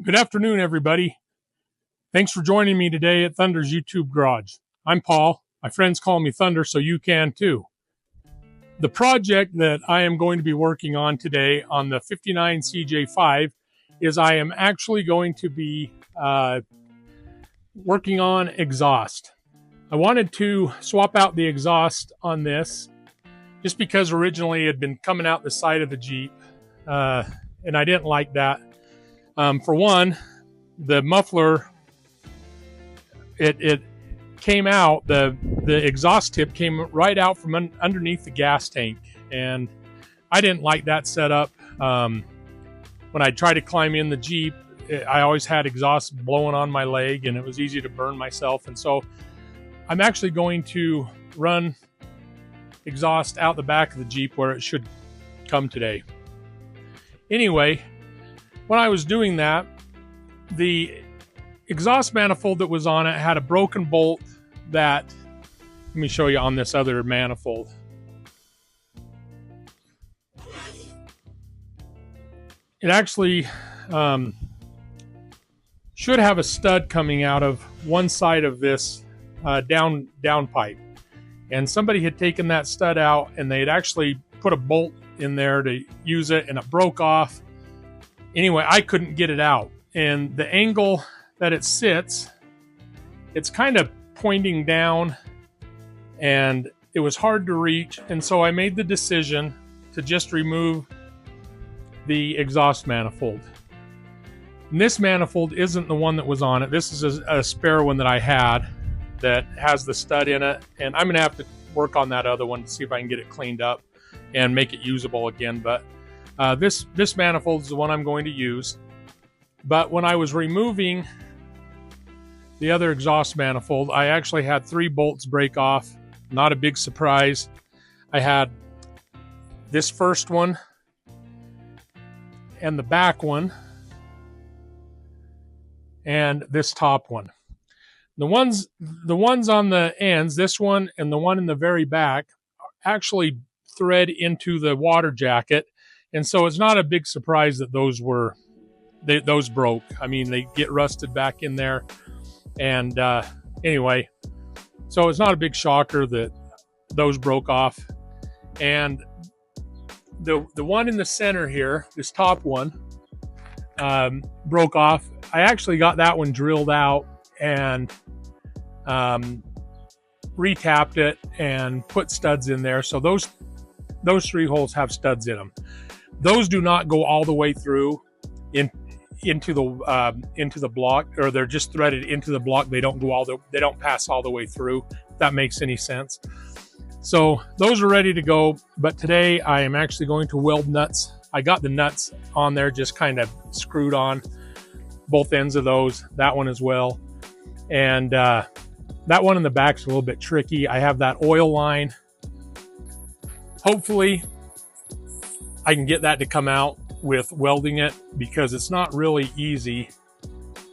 Good afternoon, everybody. Thanks for joining me today at Thunder's YouTube Garage. I'm Paul. My friends call me Thunder, so you can too. The project that I am going to be working on today on the 59 CJ5 is I am actually going to be working on exhaust. I wanted to swap out the exhaust on this just because originally it had been coming out the side of the Jeep, and I didn't like that. For one, the muffler, it came out, the exhaust tip came right out from underneath the gas tank, and I didn't like that setup. When I tried to climb in the Jeep, I always had exhaust blowing on my leg, and it was easy to burn myself. And so I'm actually going to run exhaust out the back of the Jeep where it should come today. Anyway, when I was doing that, the exhaust manifold that was on it had a broken bolt that, let me show you on this other manifold. It actually should have a stud coming out of one side of this down pipe. And somebody had taken that stud out, and they had actually put a bolt in there to use it, and it broke off. Anyway, I couldn't get it out, and the angle that it sits, it's kind of pointing down, and it was hard to reach, and so I made the decision to just remove the exhaust manifold. And this manifold isn't the one that was on it. This is a spare one that I had that has the stud in it, and I'm going to have to work on that other one to see if I can get it cleaned up and make it usable again. But this manifold is the one I'm going to use. But when I was removing the other exhaust manifold, I actually had 3 bolts break off. Not a big surprise. I had this first one and the back one and this top one. The ones on the ends, this one and the one in the very back, actually thread into the water jacket. And so it's not a big surprise that those broke. I mean, they get rusted back in there. And anyway, so it's not a big shocker that those broke off. And the one in the center here, this top one, broke off. I actually got that one drilled out and retapped it and put studs in there. So those 3 holes have studs in them. Those do not go all the way through into the block, or they're just threaded into the block. They don't pass all the way through, if that makes any sense. So those are ready to go, but today I am actually going to weld nuts. I got the nuts on there, just kind of screwed on both ends of those, that one as well. And that one in the back's a little bit tricky. I have that oil line. Hopefully I can get that to come out with welding it, because it's not really easy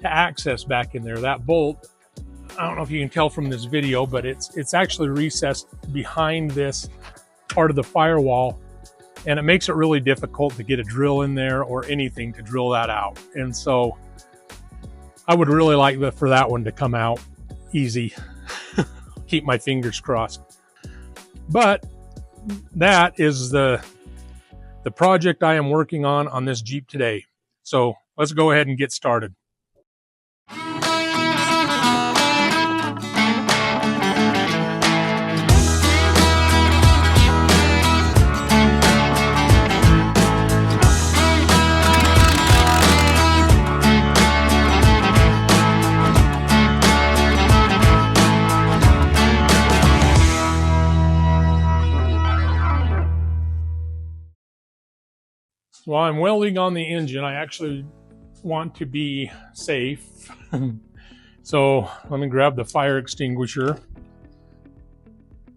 to access back in there. That bolt, I don't know if you can tell from this video, but it's actually recessed behind this part of the firewall, and it makes it really difficult to get a drill in there or anything to drill that out. And so I would really like for that one to come out easy. Keep my fingers crossed. But that is the project I am working on this Jeep today. So let's go ahead and get started. While I'm welding on the engine, I actually want to be safe. So let me grab the fire extinguisher.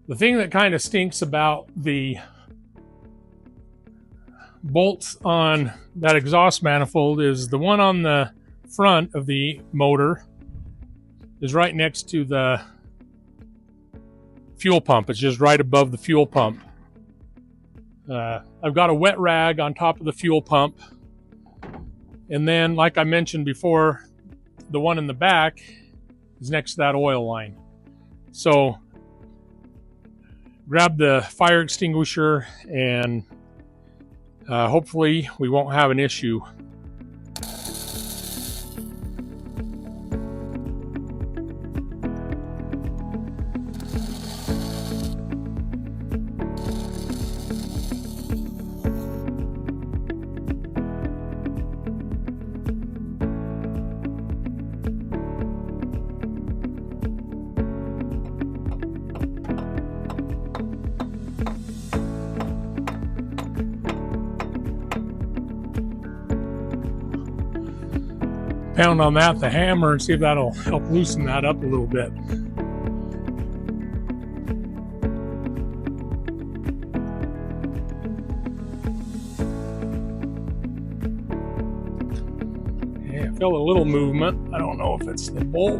The thing that kind of stinks about the bolts on that exhaust manifold is the one on the front of the motor is right next to the fuel pump. It's just right above the fuel pump. I've got a wet rag on top of the fuel pump, And then, like I mentioned before, the one in the back is next to that oil line. So grab the fire extinguisher and hopefully we won't have an issue. Pound on that, the hammer, and see if that'll help loosen that up a little bit. Yeah, I feel a little movement. I don't know if it's the bolt,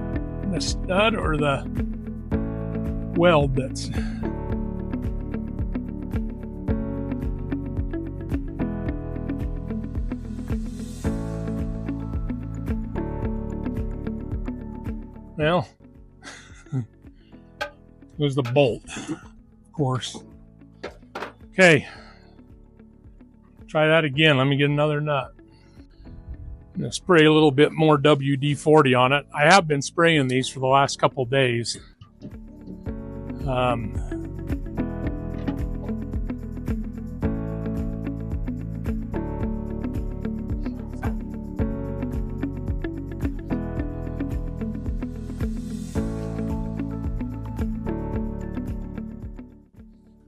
the stud, or the weld that's... Well, it was the bolt, of course. Okay, try that again. Let me get another nut. I'm going to spray a little bit more WD-40 on it. I have been spraying these for the last couple days.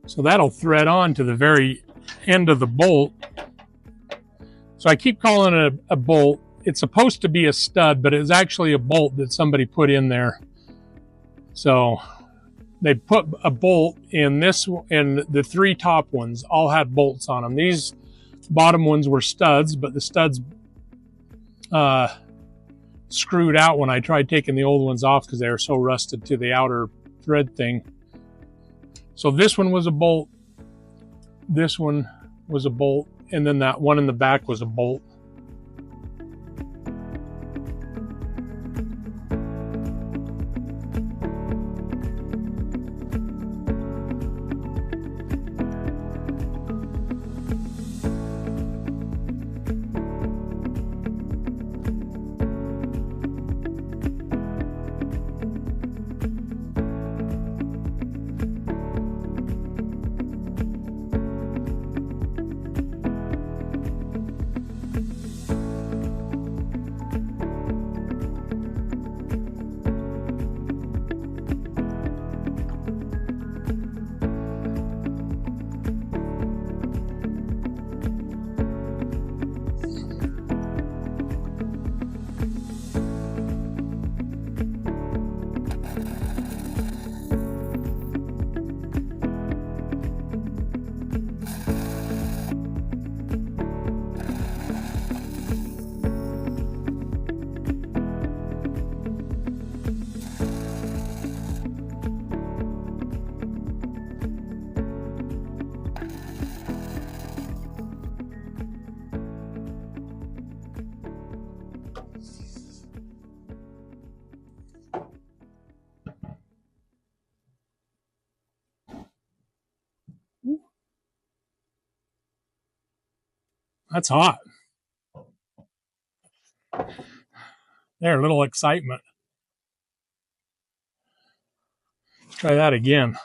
So that'll thread on to the very end of the bolt. So I keep calling it a bolt. It's supposed to be a stud, but it's actually a bolt that somebody put in there. So they put a bolt in this, and the three top ones all had bolts on them. These bottom ones were studs, but the studs screwed out when I tried taking the old ones off because they were so rusted to the outer thread thing. So this one was a bolt, this one was a bolt, and then that one in the back was a bolt. That's hot. There, a little excitement. Let's try that again.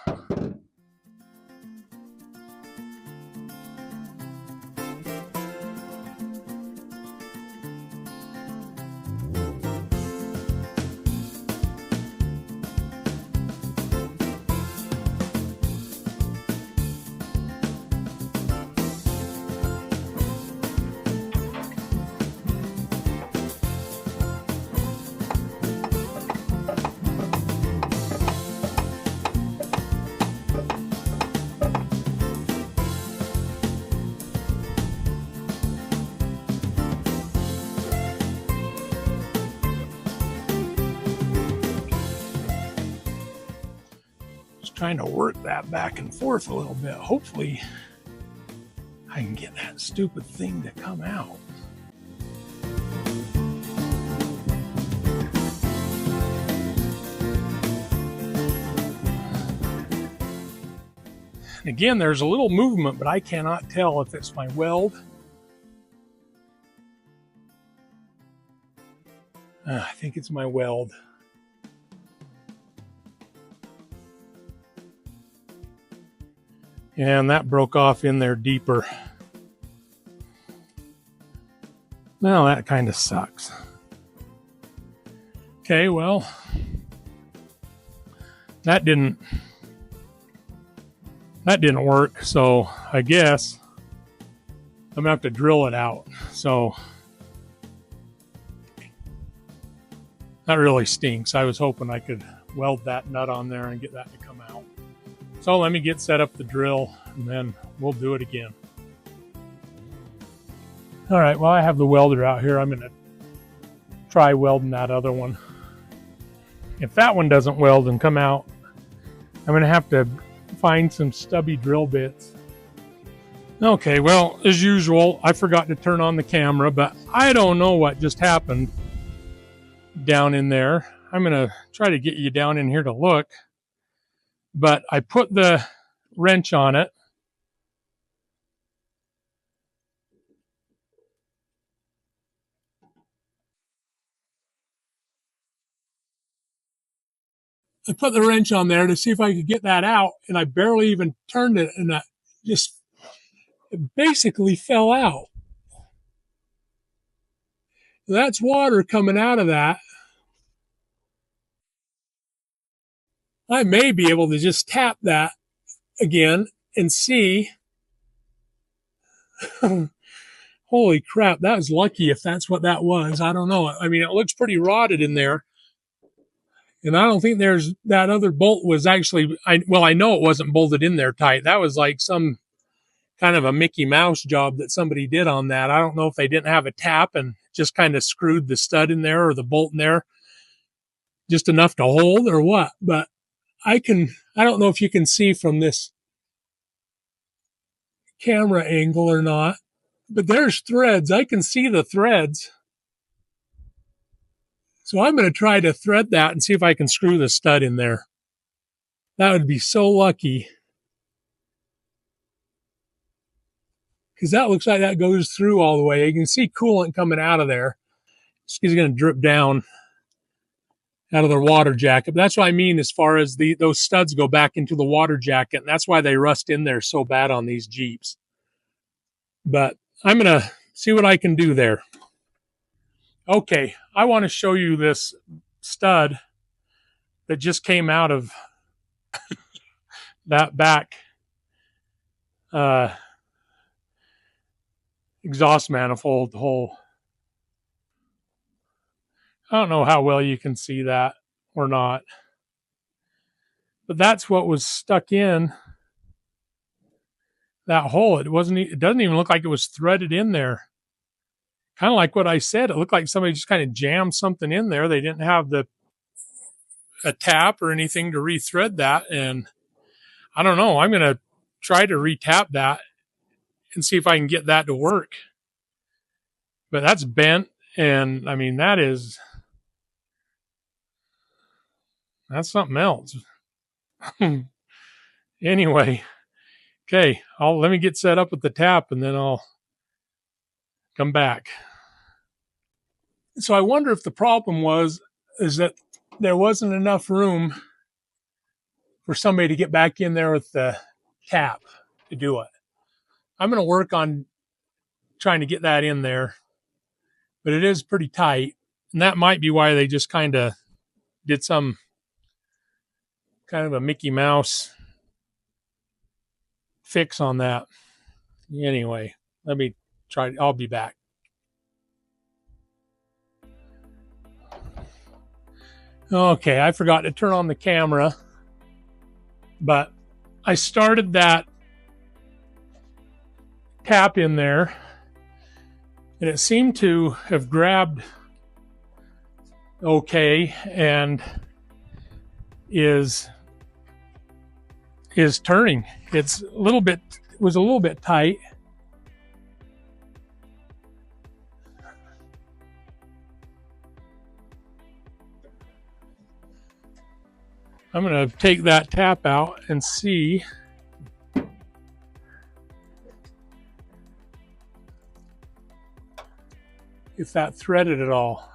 Trying to work that back and forth a little bit. Hopefully I can get that stupid thing to come out. Again, there's a little movement, but I cannot tell if it's my weld. I think it's my weld. And that broke off in there deeper. Well, that kind of sucks. Okay, well, that didn't work, so I guess I'm gonna have to drill it out. So that really stinks. I was hoping I could weld that nut on there and get that to come out. So let me get set up the drill and then we'll do it again. All right, well, I have the welder out here. I'm gonna try welding that other one. If that one doesn't weld and come out, I'm gonna have to find some stubby drill bits. Okay, well, as usual, I forgot to turn on the camera, but I don't know what just happened down in there. I'm gonna try to get you down in here to look, but I put the wrench on it. I put the wrench on there to see if I could get that out, and I barely even turned it, and it basically fell out. That's water coming out of that. I may be able to just tap that again and see. Holy crap, that was lucky if that's what that was. I don't know. I mean, it looks pretty rotted in there. And I don't think there's that other bolt was actually, I know it wasn't bolted in there tight. That was like some kind of a Mickey Mouse job that somebody did on that. I don't know if they didn't have a tap and just kind of screwed the stud in there or the bolt in there just enough to hold or what. But I don't know if you can see from this camera angle or not, but there's threads. I can see the threads. So I'm going to try to thread that and see if I can screw the stud in there. That would be so lucky. Because that looks like that goes through all the way. You can see coolant coming out of there. It's going to drip down out of the water jacket. But that's what I mean as far as those studs go back into the water jacket. And that's why they rust in there so bad on these Jeeps. But I'm going to see what I can do there. Okay, I want to show you this stud that just came out of that back exhaust manifold hole. I don't know how well you can see that or not, but that's what was stuck in that hole. It doesn't even look like it was threaded in there. Kind of like what I said, it looked like somebody just kind of jammed something in there. They didn't have a tap or anything to rethread that. And I don't know, I'm going to try to retap that and see if I can get that to work. But that's bent. And I mean, that's something else. Anyway, okay, let me get set up with the tap and then I'll come back. So I wonder if the problem is that there wasn't enough room for somebody to get back in there with the tap to do it. I'm going to work on trying to get that in there, but it is pretty tight. And that might be why they just kind of did some kind of a Mickey Mouse fix on that. Anyway, let me try. I'll be back. Okay, I forgot to turn on the camera, but I started that tap in there and it seemed to have grabbed okay and is turning. It was a little bit tight. I'm going to take that tap out and see if that threaded at all.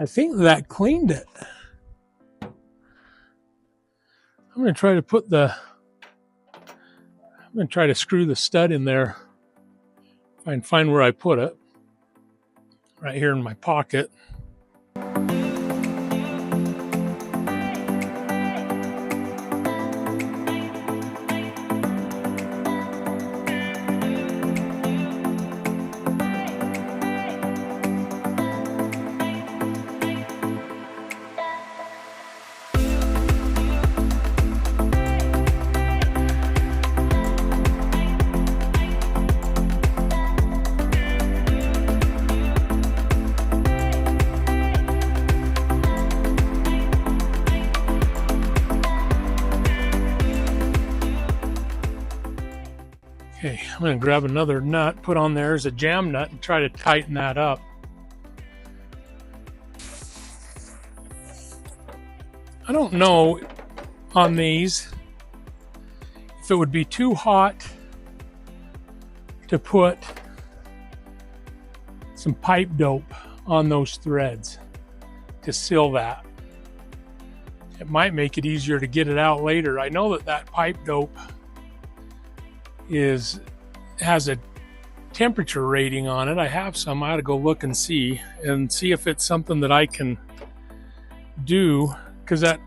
I think that cleaned it. I'm going to try to screw the stud in there. If I can find where I put it. Right here in my pocket. Okay, I'm going to grab another nut, put on there as a jam nut, and try to tighten that up. I don't know on these if it would be too hot to put some pipe dope on those threads to seal that. It might make it easier to get it out later. I know that pipe dope has a temperature rating on it. I have some. I ought to go look and see if it's something that I can do, because that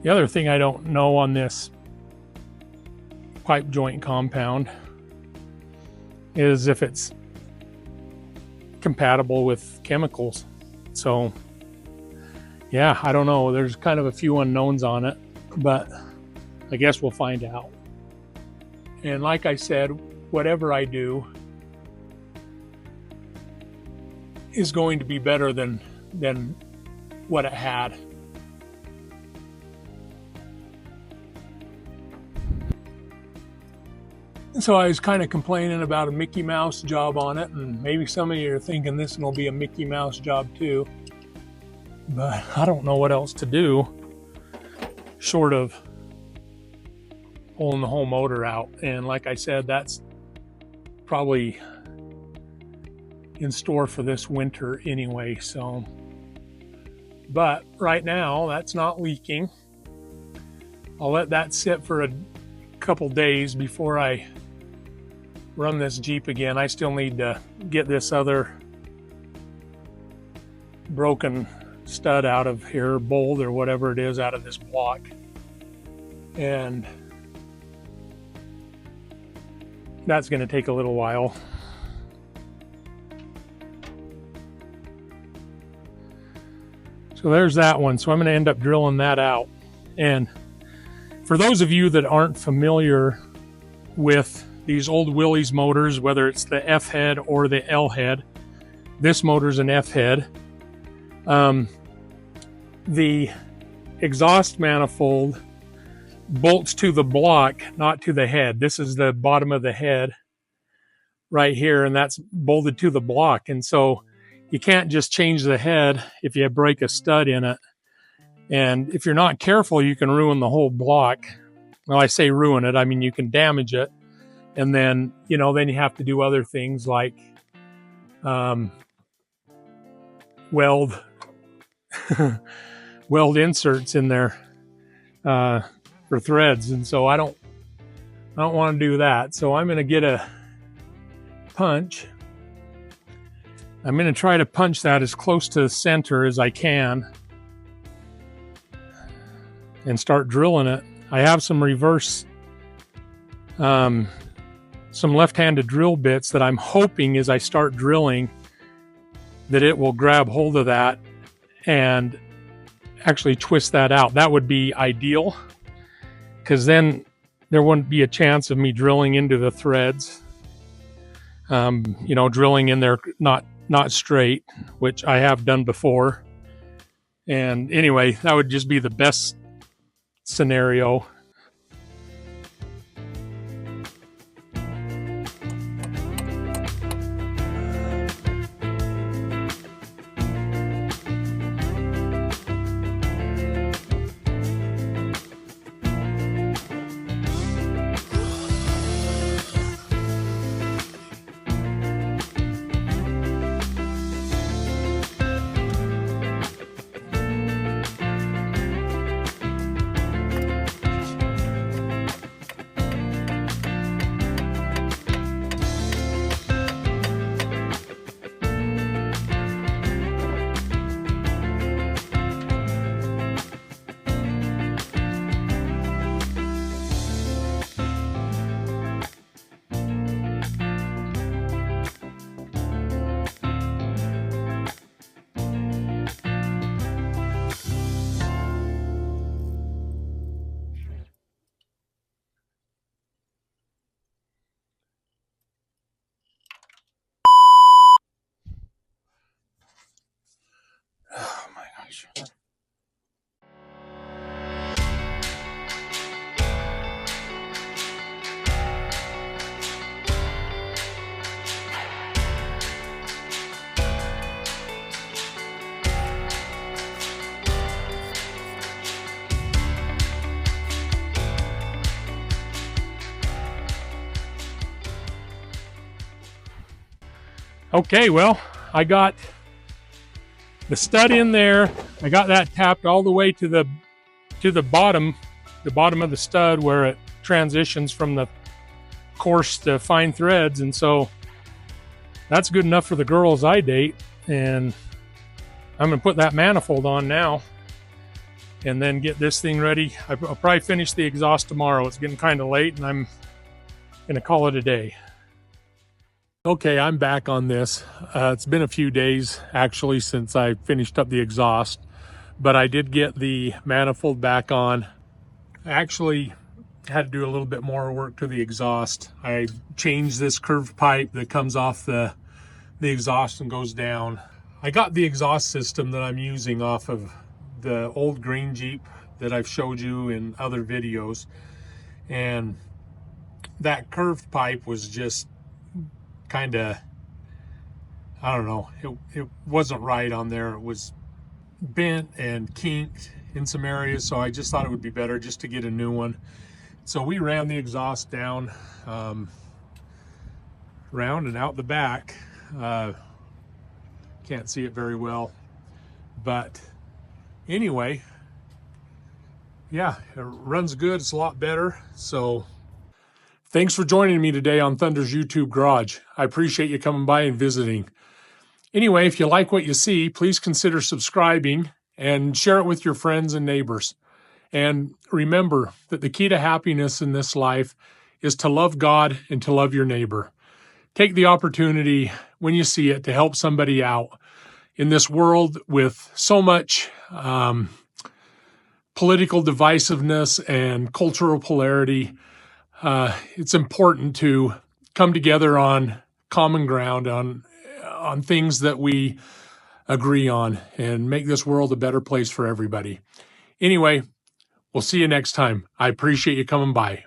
the other thing I don't know on this pipe joint compound is if it's compatible with chemicals. So yeah, I don't know. There's kind of a few unknowns on it, but I guess we'll find out. And like I said, whatever I do is going to be better than what it had. And so I was kind of complaining about a Mickey Mouse job on it, and maybe some of you are thinking this will be a Mickey Mouse job too. But I don't know what else to do short of pulling the whole motor out. And like I said, that's probably in store for this winter anyway. So, but right now that's not leaking. I'll let that sit for a couple days before I run this Jeep again. I still need to get this other broken stud out of here, bolt or whatever it is, out of this block. And that's going to take a little while. So there's that one. So I'm going to end up drilling that out. And for those of you that aren't familiar with these old Willy's motors, whether it's the F head or the L head, this motor's an F head. The exhaust manifold bolts to the block, not to the head. This is the bottom of the head right here, and that's bolted to the block. And so you can't just change the head if you break a stud in it. And if you're not careful, you can ruin the whole block. Well, I say ruin it, I mean you can damage it. And then, then you have to do other things like weld weld inserts in there for threads. And so I don't I don't want to do that. So I'm going to get a punch. I'm going to try to punch that as close to the center as I can and start drilling it. I have some reverse, some left-handed drill bits that I'm hoping as I start drilling that it will grab hold of that and actually twist that out. That would be ideal, because then there wouldn't be a chance of me drilling into the threads. You know, drilling in there not straight, which I have done before. And anyway, that would just be the best scenario. Oh my gosh. Okay, well, I got the stud in there. I got that tapped all the way to the bottom of the stud where it transitions from the coarse to fine threads, and so that's good enough for the girls I date. And I'm gonna put that manifold on now and then get this thing ready. I'll probably finish the exhaust tomorrow. It's getting kind of late and I'm gonna call it a day. Okay, I'm back on this. It's been a few days actually since I finished up the exhaust, but I did get the manifold back on. I actually had to do a little bit more work to the exhaust. I changed this curved pipe that comes off the exhaust and goes down. I got the exhaust system that I'm using off of the old green Jeep that I've showed you in other videos, and that curved pipe was just kind of, I don't know, it wasn't right on there. It was bent and kinked in some areas, so I just thought it would be better just to get a new one. So we ran the exhaust down round and out the back. Can't see it very well, but anyway, yeah, it runs good. It's a lot better. So thanks for joining me today on Thunder's YouTube Garage. I appreciate you coming by and visiting. Anyway, if you like what you see, please consider subscribing and share it with your friends and neighbors. And remember that the key to happiness in this life is to love God and to love your neighbor. Take the opportunity when you see it to help somebody out in this world with so much political divisiveness and cultural polarity. It's important to come together on common ground, on things that we agree on, and make this world a better place for everybody. Anyway, we'll see you next time. I appreciate you coming by.